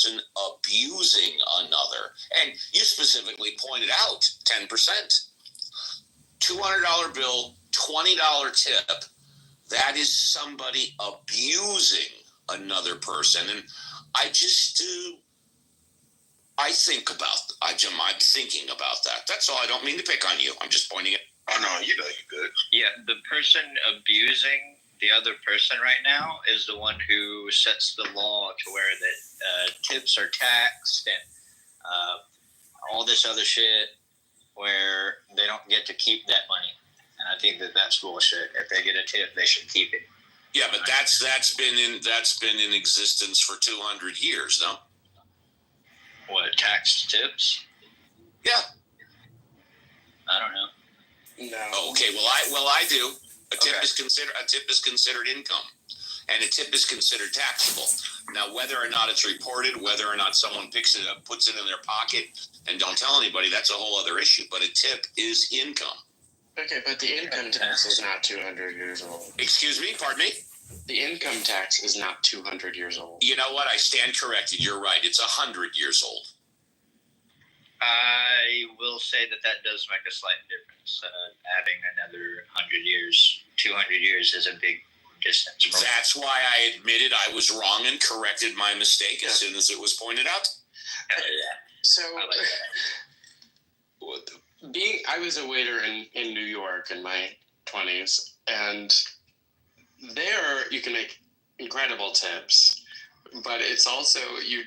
person abusing another. And you specifically pointed out 10%. $200 bill, $20 tip. That is somebody abusing another person. And I just I'm thinking about that. That's all. I don't mean to pick on you. I'm just pointing it. Oh, no, you're good. Yeah, the person abusing the other person right now is the one who sets the law to where that tips are taxed and all this other shit where they don't get to keep that money. And I think that's bullshit. If they get a tip, they should keep it. Yeah, but that's been in existence for 200 years, no? What, tax tips? Yeah. I don't know. No. Oh, okay. Well, I do. A tip Okay. is considered income, and a tip is considered taxable. Now, whether or not it's reported, whether or not someone picks it up, puts it in their pocket, and don't tell anybody, that's a whole other issue. But a tip is income. Okay, but the income tax is not 200 years old. Excuse me? Pardon me? The income tax is not 200 years old. You know what? I stand corrected. You're right. It's 100 years old. I will say that does make a slight difference. Adding another 100 years, 200 years is a big distance. That's why I admitted I was wrong and corrected my mistake as soon as it was pointed out. So, I like that. I was a waiter in New York in my 20s, and there you can make incredible tips, but it's also you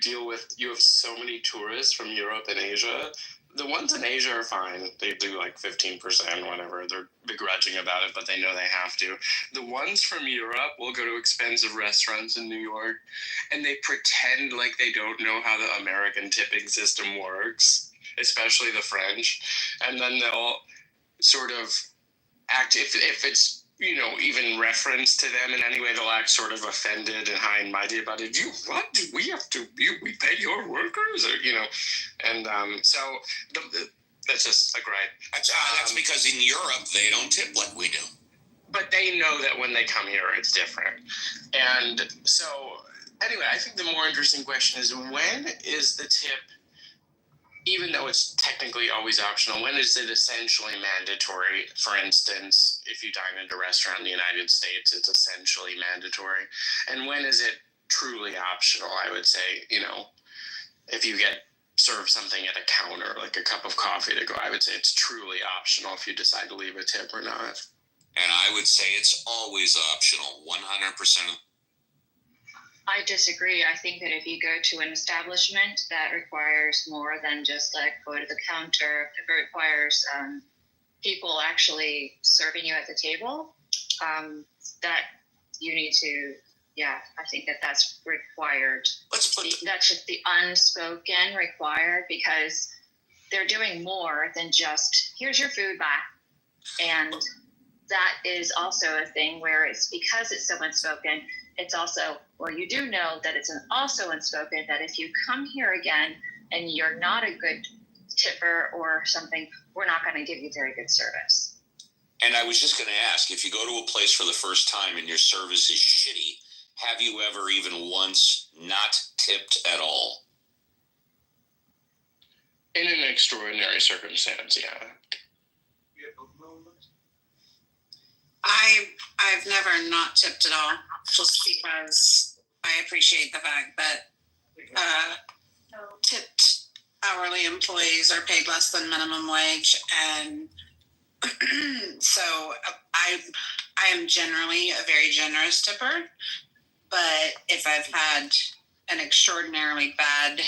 have so many tourists from Europe and Asia. The ones in Asia are fine. They do like 15%, whatever. They're begrudging about it, but they know they have to. The ones from Europe will go to expensive restaurants in New York, and they pretend like they don't know how the American tipping system works, especially the French. And then they'll sort of act, if it's, even reference to them in any way, they'll act sort of offended and high and mighty about it. What? We have to, we pay your workers? Or, and so that's just a gripe. That's because in Europe, they don't tip like we do. But they know that when they come here, it's different. And so, anyway, I think the more interesting question is, when is the tip, even though it's technically always optional, when is it essentially mandatory? For instance, if you dine at a restaurant in the United States, it's essentially mandatory. And when is it truly optional? I would say, if you get served something at a counter, like a cup of coffee to go, I would say it's truly optional if you decide to leave a tip or not. And I would say it's always optional, 100%. I disagree. I think that if you go to an establishment that requires more than just like go to the counter, if it requires people actually serving you at the table, that you need to, I think that's required. That's just the unspoken required, because they're doing more than just, here's your food back. And that is also a thing where it's because it's so unspoken. It's also, you do know that it's also unspoken that if you come here again and you're not a good tipper or something, we're not going to give you very good service. And I was just going to ask, if you go to a place for the first time and your service is shitty, have you ever even once not tipped at all? In an extraordinary circumstance, yeah. I've never not tipped at all, just because I appreciate the fact that tipped hourly employees are paid less than minimum wage, and so I am generally a very generous tipper. But if I've had an extraordinarily bad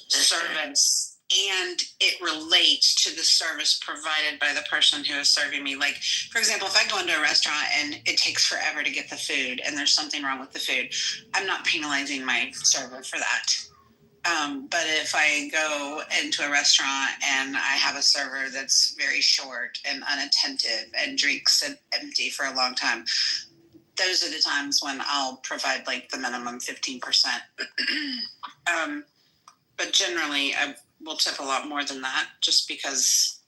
service and it relates to the service provided by the person who is serving me. Like, for example, if I go into a restaurant and it takes forever to get the food and there's something wrong with the food, I'm not penalizing my server for that. But if I go into a restaurant and I have a server that's very short and unattentive and drinks it empty for a long time, those are the times when I'll provide like the minimum 15%. But generally, I will tip a lot more than that, just because,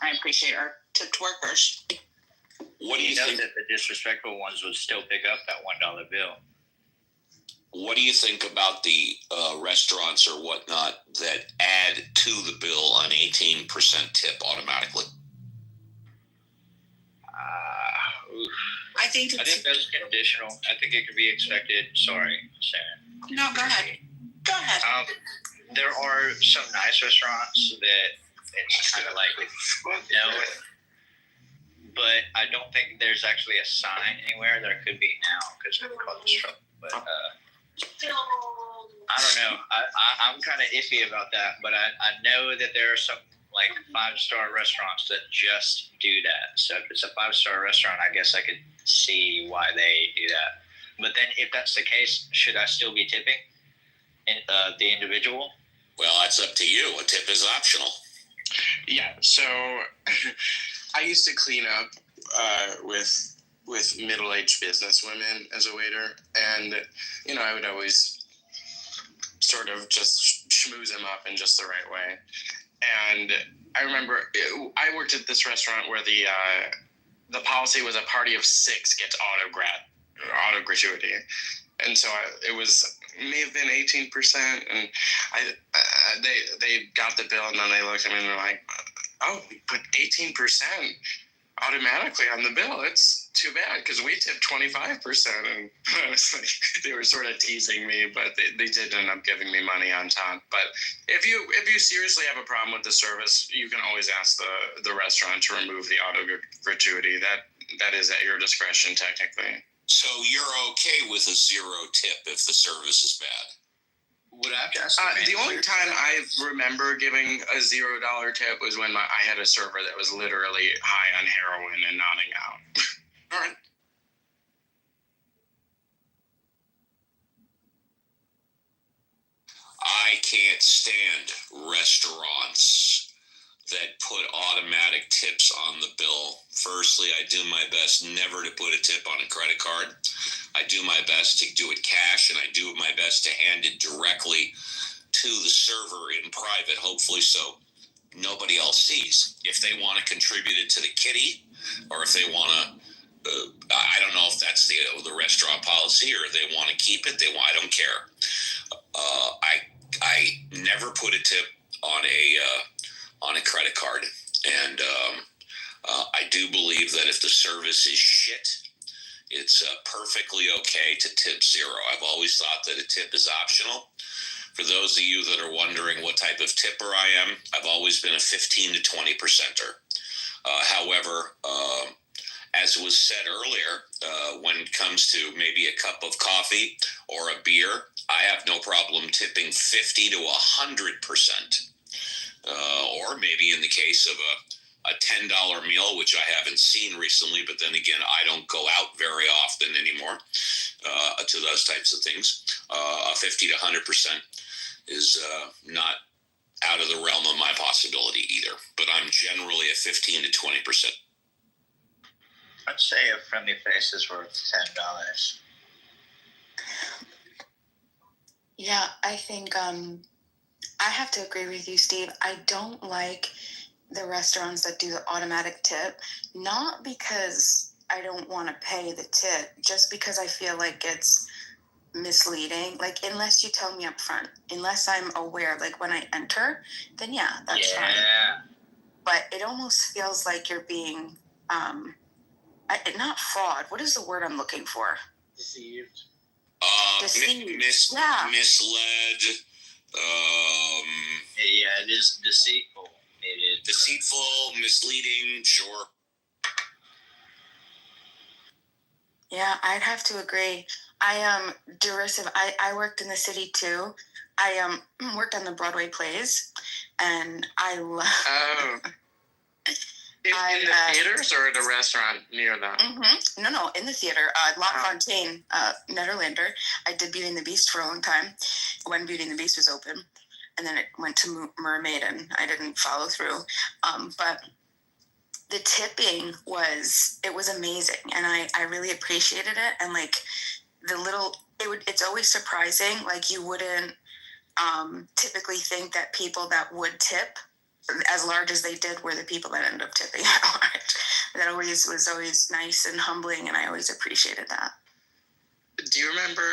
I appreciate our tipped workers. What do you think? That the disrespectful ones would still pick up that $1 bill? what do you think about the restaurants or whatnot that add to the bill an 18% tip automatically? I think I think that's conditional. I think it could be expected. Sorry, Sharon. No, go ahead. Go ahead. There are some nice restaurants that it's kind of like no, but I don't think there's actually a sign anywhere. There could be now because of all this trouble. But I don't know. I'm kind of iffy about that. But I know that there are some like 5-star restaurants that just do that. So if it's a 5-star restaurant, I guess I could see why they do that. But then if that's the case, should I still be tipping the individual? Well, that's up to you. A tip is optional. Yeah, so I used to clean up with middle-aged business women as a waiter, and I would always sort of just schmooze them up in just the right way. And I remember I worked at this restaurant where the policy was a party of 6 gets auto gratuity, and so it may have been 18%, and they got the bill, and then they looked at me and they're like, "Oh, we put 18% automatically on the bill. It's too bad because we tipped 25%." And I was like, they were sort of teasing me, but they did end up giving me money on top. But if you seriously have a problem with the service, you can always ask the restaurant to remove the auto gratuity. That is at your discretion technically. So you're okay with a 0 tip if the service is bad? Would I have to ask the only time I remember giving a $0 tip was when I had a server that was literally high on heroin and nodding out. All right. I can't stand restaurants that put automatic tips on the bill. Firstly, I do my best never to put a tip on a credit card. I do my best to do it cash, and I do my best to hand it directly to the server in private, hopefully so nobody else sees. If they want to contribute it to the kitty, or if they want to, I don't know if that's the restaurant policy, or they want to keep it. I don't care. I never put a tip on a credit card, and I do believe that if the service is shit, it's perfectly okay to tip 0. I've always thought that a tip is optional. For those of you that are wondering what type of tipper I am, I've always been a 15 to 20%er. However, as was said earlier, when it comes to maybe a cup of coffee or a beer, I have no problem tipping 50 to 100%. Or maybe in the case of a $10 meal, which I haven't seen recently, but then again, I don't go out very often anymore to those types of things. 50 to 100% is not out of the realm of my possibility either, but I'm generally a 15 to 20%. I'd say a friendly face is worth $10. Yeah, I think I have to agree with you, Steve. I don't like the restaurants that do the automatic tip, not because I don't want to pay the tip, just because I feel like it's misleading. Like, unless you tell me up front, unless I'm aware, like when I enter, then yeah, that's fine. But it almost feels like you're being, not fraud. What is the word I'm looking for? Deceived. Deceived. Misled. Yeah, it is deceitful. It is deceitful, misleading. Sure. Yeah, I'd have to agree. I am derisive. I worked in the city too. I worked on the Broadway plays, and I love. Oh. In the theaters or at a restaurant near them? Mm-hmm. No, in the theater. La Fontaine, Nederlander. I did Beauty and the Beast for a long time when Beauty and the Beast was open. And then it went to Mermaid, and I didn't follow through. But the tipping was amazing, and I really appreciated it. And like it's always surprising. Like, you wouldn't typically think that people that would tip as large as they did were the people that ended up tipping that large. That was always nice and humbling, and I always appreciated that. Do you remember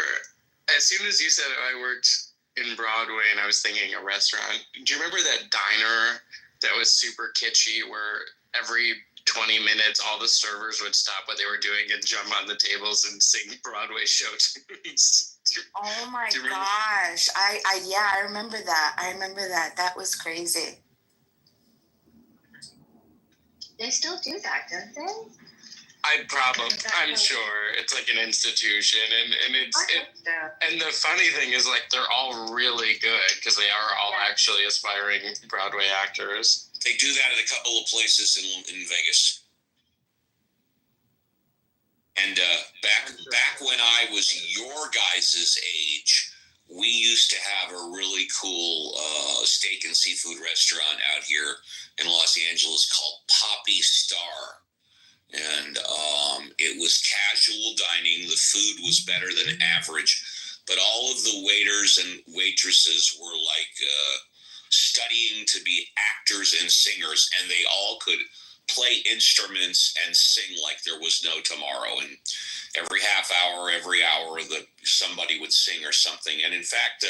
as soon as you said I worked in Broadway and I was thinking a restaurant, do you remember that diner that was super kitschy where every 20 minutes all the servers would stop what they were doing and jump on the tables and sing Broadway show tunes? Oh my gosh. I remember that. That was crazy. They still do that, don't they? I'm sure it's like an institution, and and the funny thing is, like, they're all really good because they are all actually aspiring Broadway actors. They do that at a couple of places in Vegas. And back when I was your guys' age, we used to have a really cool steak and seafood restaurant out here in Los Angeles called Poppy Star. And it was casual dining. The food was better than average, but all of the waiters and waitresses were like studying to be actors and singers, and they all could play instruments and sing like there was no tomorrow. And every half hour, every hour, somebody would sing or something. And in fact,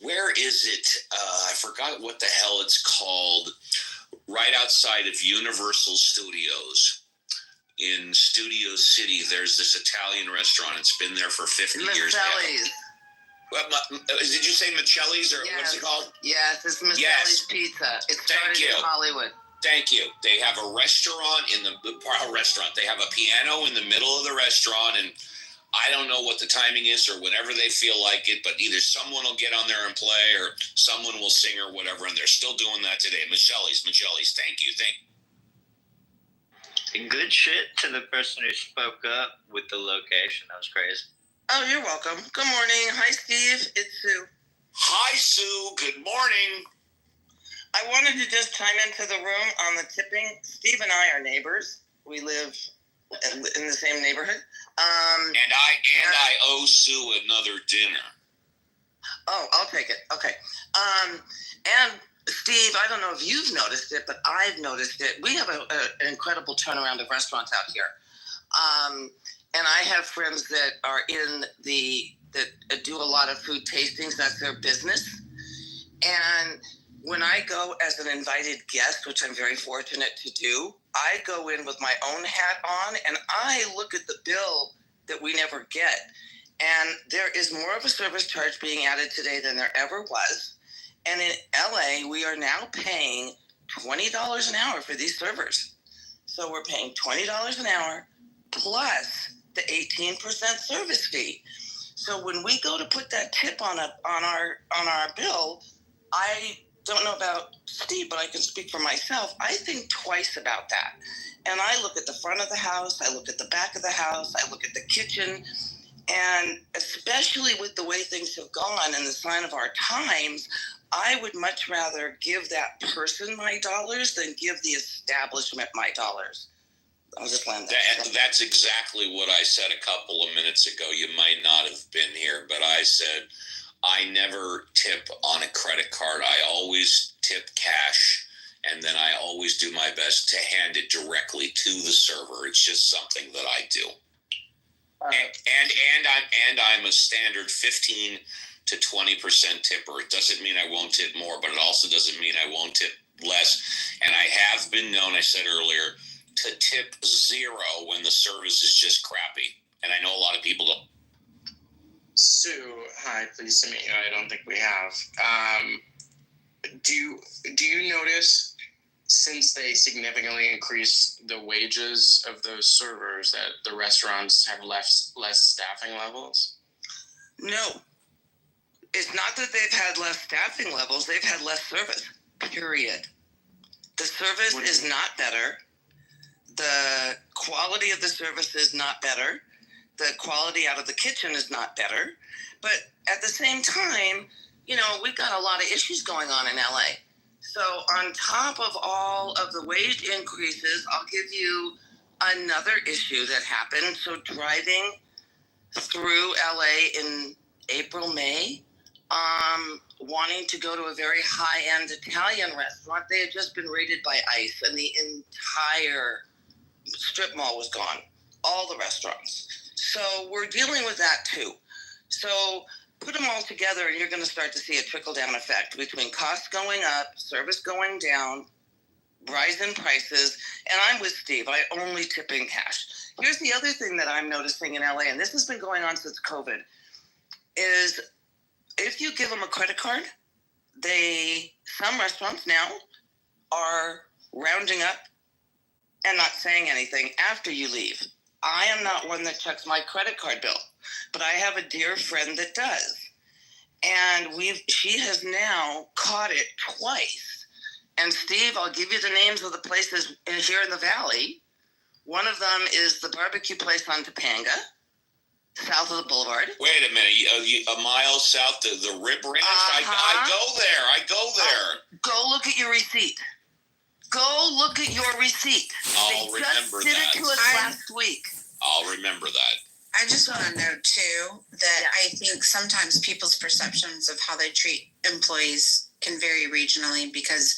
where is it? I forgot what the hell it's called. Right outside of Universal Studios in Studio City, there's this Italian restaurant. It's been there for 50 years. Michelli's. Did you say Michelli's, or what's it called? Yes, it's Michelli's Pizza. It started in Hollywood. Thank you. They have a restaurant They have a piano in the middle of the restaurant, and I don't know what the timing is or whenever they feel like it, but either someone will get on there and play or someone will sing or whatever, and they're still doing that today. Michelli's. Thank you. And good shit to the person who spoke up with the location. That was crazy. Oh, you're welcome. Good morning. Hi, Steve. It's Sue. Hi, Sue. Good morning. I wanted to just chime into the room on the tipping. Steve and I are neighbors. We live in the same neighborhood. And I owe Sue another dinner. Oh, I'll take it. Okay. And Steve, I don't know if you've noticed it, but I've noticed it. We have an incredible turnaround of restaurants out here. And I have friends that are that do a lot of food tastings. That's their business. And when I go as an invited guest, which I'm very fortunate to do, I go in with my own hat on and I look at the bill that we never get. And there is more of a service charge being added today than there ever was. And in LA, we are now paying $20 an hour for these servers. So we're paying $20 an hour plus the 18% service fee. So when we go to put that tip on our bill, I don't know about Steve, but I can speak for myself. I think twice about that. And I look at the front of the house, I look at the back of the house, I look at the kitchen, and especially with the way things have gone and the sign of our times, I would much rather give that person my dollars than give the establishment my dollars. I'll just land that. That's exactly what I said a couple of minutes ago. You might not have been here, but I said I never tip on a credit card. I always tip cash, and then I always do my best to hand it directly to the server. It's just something that I do. And I'm a standard 15 to 20% tipper. It doesn't mean I won't tip more, but it also doesn't mean I won't tip less. And I have been known, I said earlier, to tip zero when the service is just crappy. And I know a lot of people don't. Sue, hi, pleased to meet you. I don't think we have. Do you notice, since they significantly increased the wages of those servers, that the restaurants have less staffing levels? No. It's not that they've had less staffing levels. They've had less service, period. The service is not better. The quality of the service is not better. The quality out of the kitchen is not better. But at the same time, we've got a lot of issues going on in LA. So on top of all of the wage increases, I'll give you another issue that happened. So driving through LA in April, May, wanting to go to a very high-end Italian restaurant, they had just been raided by ICE and the entire strip mall was gone, all the restaurants. So we're dealing with that too. So put them all together and you're going to start to see a trickle-down effect between costs going up, service going down, rise in prices, and I'm with Steve. I only tip in cash. Here's the other thing that I'm noticing in LA, and this has been going on since COVID, is if you give them a credit card, some restaurants now are rounding up and not saying anything after you leave. I am not one that checks my credit card bill, but I have a dear friend that does. And she has now caught it twice. And Steve, I'll give you the names of the places here in the Valley. One of them is the barbecue place on Topanga, south of the boulevard. Wait a minute, a mile south of the Rib Ranch? I go there. Go look at your receipt. Go look at your receipt. I'll remember that. They just did it to us last week. I'll remember that. I just want to note too that I think sometimes people's perceptions of how they treat employees can vary regionally because,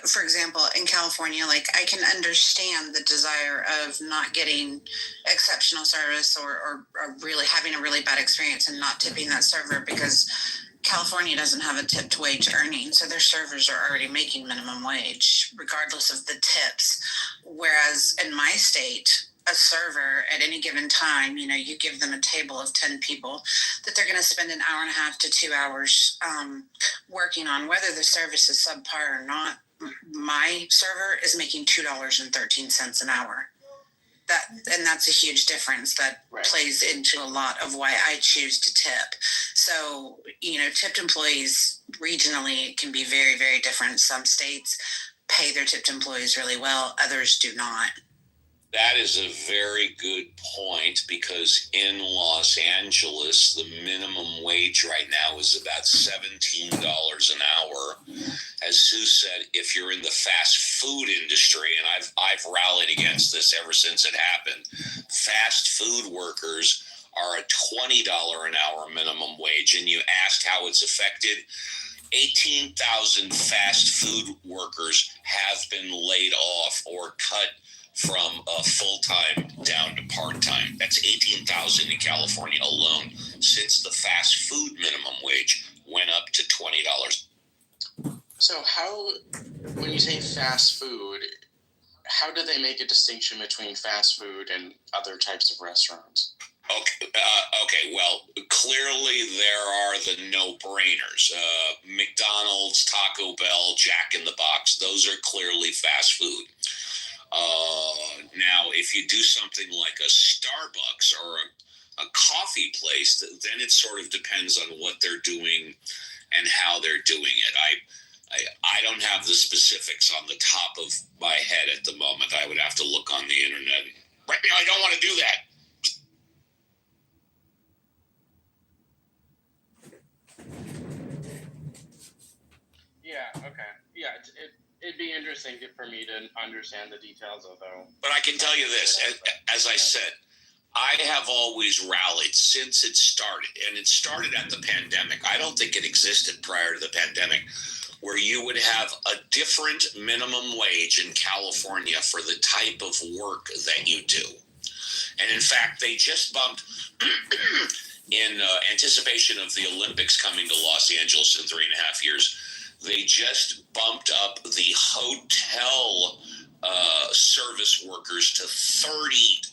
for example, in California, like I can understand the desire of not getting exceptional service or really having a really bad experience and not tipping that server because California doesn't have a tipped wage earning, so their servers are already making minimum wage regardless of the tips. Whereas in my state, a server at any given time, you give them a table of 10 people that they're going to spend an hour and a half to 2 hours working on, whether the service is subpar or not. My server is making $2.13 an hour. And that's a huge difference that plays into a lot of why I choose to tip. So, tipped employees regionally can be very, very different. Some states pay their tipped employees really well. Others do not. That is a very good point because in Los Angeles, the minimum wage right now is about $17 an hour. As Sue said, if you're in the fast food industry, and I've rallied against this ever since it happened, fast food workers are a $20 an hour minimum wage, and you asked how it's affected. 18,000 fast food workers have been laid off or cut from full-time down to part-time. That's 18,000 in California alone since the fast food minimum wage went up to $20. So when you say fast food, how do they make a distinction between fast food and other types of restaurants? Okay. Well, clearly there are the no-brainers. McDonald's, Taco Bell, Jack in the Box, those are clearly fast food. Now, if you do something like a Starbucks or a coffee place, then it sort of depends on what they're doing and how they're doing it. I don't have the specifics on the top of my head at the moment. I would have to look on the internet. Right now, I don't want to do that. Yeah, okay. Yeah, it'd be interesting for me to understand the details of though. But I can tell you this, as I said, I have always rallied since it started, and it started at the pandemic. I don't think it existed prior to the pandemic, where you would have a different minimum wage in California for the type of work that you do. And in fact, they just bumped, in anticipation of the Olympics coming to Los Angeles in 3.5 years, they just bumped up the hotel service workers to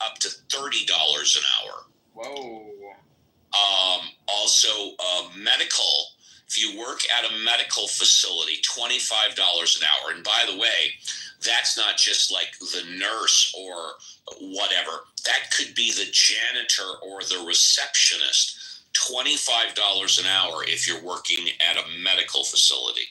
up to $30 an hour. Whoa. Also, medical. If you work at a medical facility, $25 an hour. And by the way, that's not just like the nurse or whatever. That could be the janitor or the receptionist. $25 an hour if you're working at a medical facility.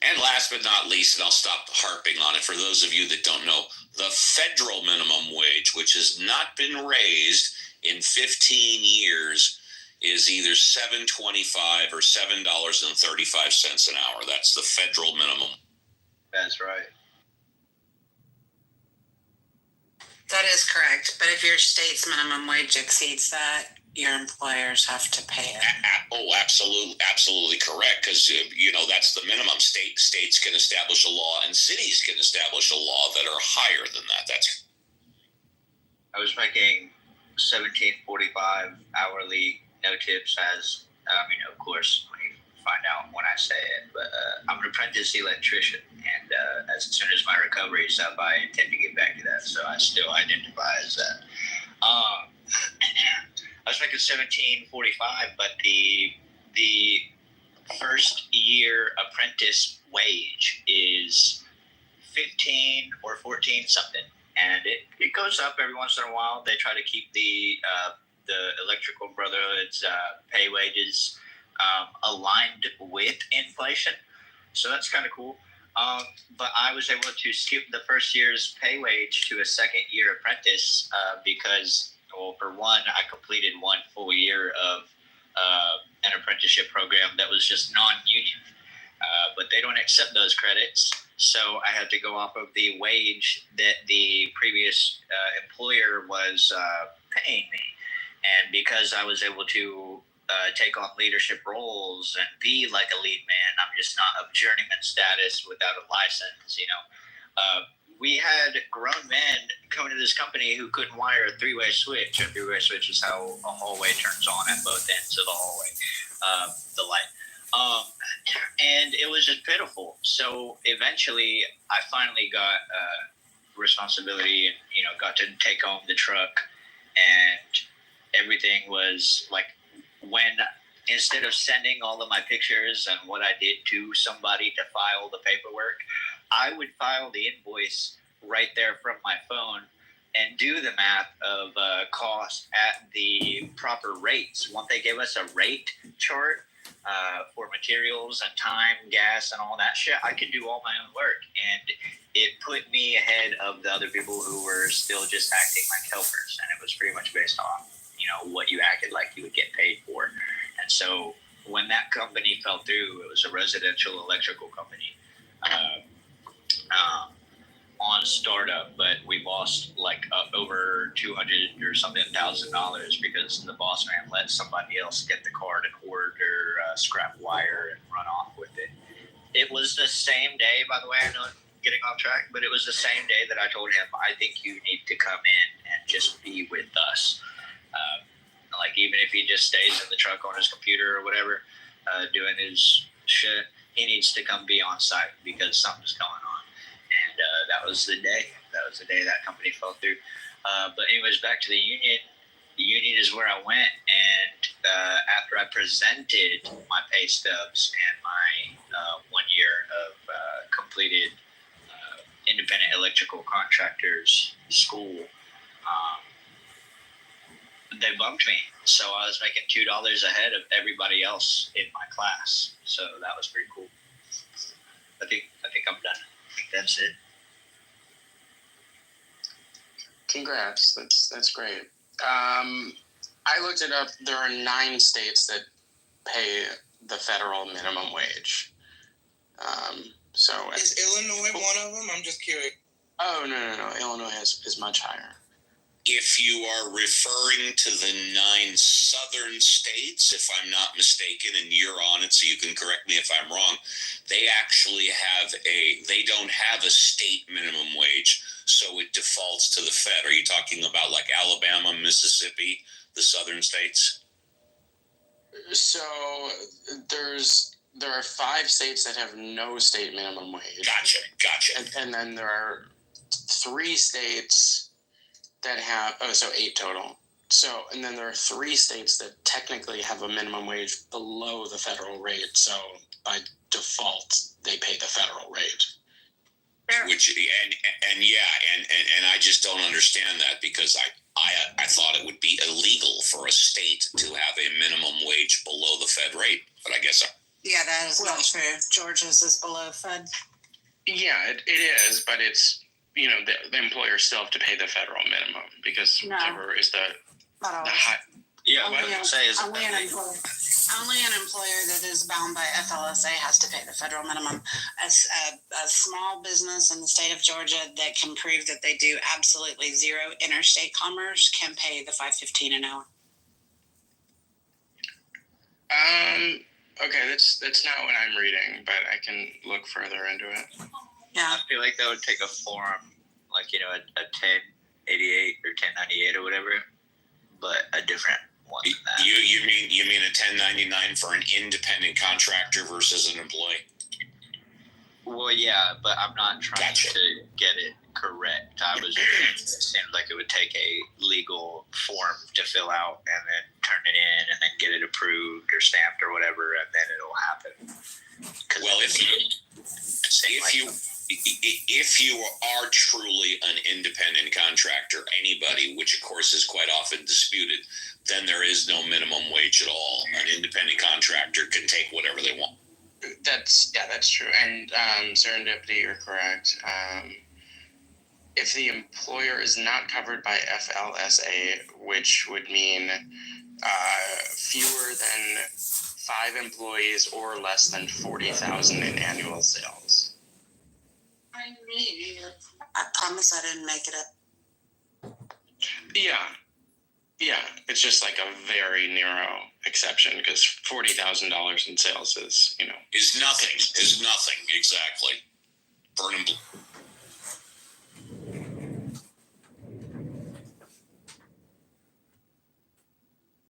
And last but not least, and I'll stop harping on it, for those of you that don't know, the federal minimum wage, which has not been raised in 15 years, is either $7.25 or $7.35 an hour. That's the federal minimum. That's right. That is correct. But if your state's minimum wage exceeds that, your employers have to pay it. Oh, absolutely correct. Because that's the minimum. States can establish a law, and cities can establish a law that are higher than that. I was making $17.45 hourly, no tips. As of course, when you find out when I say it, but I'm an apprentice electrician, and as soon as my recovery is up, I intend to get back to that. So I still identify as that. I was making $17.45, but the first year apprentice wage is 15 or 14 something, and it goes up every once in a while. They try to keep the electrical brotherhood's pay wages aligned with inflation, so that's kind of cool. But I was able to skip the first year's pay wage to a second year apprentice because, well, for one, I completed one full year of an apprenticeship program that was just non-union, but they don't accept those credits. So I had to go off of the wage that the previous employer was paying me. And because I was able to take on leadership roles and be like a lead man, I'm just not of journeyman status without a license, we had grown men coming to this company who couldn't wire a three-way switch. A three-way switch is how a hallway turns on at both ends of the hallway, the light. And it was just pitiful. So eventually I finally got responsibility and, got to take home the truck, and everything was like, when instead of sending all of my pictures and what I did to somebody to file the paperwork, I would file the invoice right there from my phone and do the math of cost at the proper rates. Once they gave us a rate chart for materials and time, gas, and all that shit, I could do all my own work. And it put me ahead of the other people who were still just acting like helpers. And it was pretty much based on, what you acted like you would get paid for. And so when that company fell through, it was a residential electrical company on startup, but we lost like over $200 or something $1,000 because the boss man let somebody else get the card and order scrap wire and run off with it. It was the same day, by the way, I know I'm getting off track, but it was the same day that I told him, I think you need to come in and just be with us. Like, even if he just stays in the truck on his computer or whatever, doing his shit, he needs to come be on site because something's going on. And that was the day. That was the day that company fell through. But anyways, back to the union. The union is where I went, and after I presented my pay stubs and my 1 year of completed independent electrical contractors school, they bumped me. So I was making $2 ahead of everybody else in my class. So that was pretty cool. I think I'm done. I think that's it. Congrats. That's great. I looked it up. There are 9 states that pay the federal minimum wage. So is Illinois one of them? I'm just curious. Oh, no. Illinois is much higher. If you are referring to the 9 southern states, if I'm not mistaken, and you're on it, so you can correct me if I'm wrong, they actually they don't have a state minimum wage, so it defaults to the Fed. Are you talking about like Alabama, Mississippi, the southern states? So there are 5 states that have no state minimum wage. Gotcha. And then there are 3 states that have, so 8 total. So, and then there are 3 states that technically have a minimum wage below the federal rate. So by default, they pay the federal rate. Which and I just don't understand that, because I thought it would be illegal for a state to have a minimum wage below the Fed rate, but I guess. Yeah, that is not true. Georgia's is below Fed. Yeah, it is, but it's, the employer still have to pay the federal minimum because whatever is the high. Yeah, only an employer that is bound by FLSA has to pay the federal minimum. A small business in the state of Georgia that can prove that they do absolutely zero interstate commerce can pay the $5.15 an hour. Okay, that's not what I'm reading, but I can look further into it. Yeah. I feel like that would take a forum, like, a 10 1088 or 1098 or whatever, but a different one than that. You mean a 1099 for an independent contractor versus an employee? Well, yeah, but I'm not trying Gotcha. to get it correct. I was just, it seemed like it would take a legal form to fill out and then turn it in and then get it approved or stamped or whatever, and then it'll happen. Well, if you are truly an independent contractor, anybody, which of course is quite often disputed, then there is no minimum wage at all. An independent contractor can take whatever they want. That's true. And serendipity, you're correct. If the employer is not covered by FLSA, which would mean fewer than 5 employees or less than 40,000 in annual sales. I promise I didn't make it up. Yeah. It's just like a very narrow exception because $40,000 in sales is, Is nothing exactly for an employee.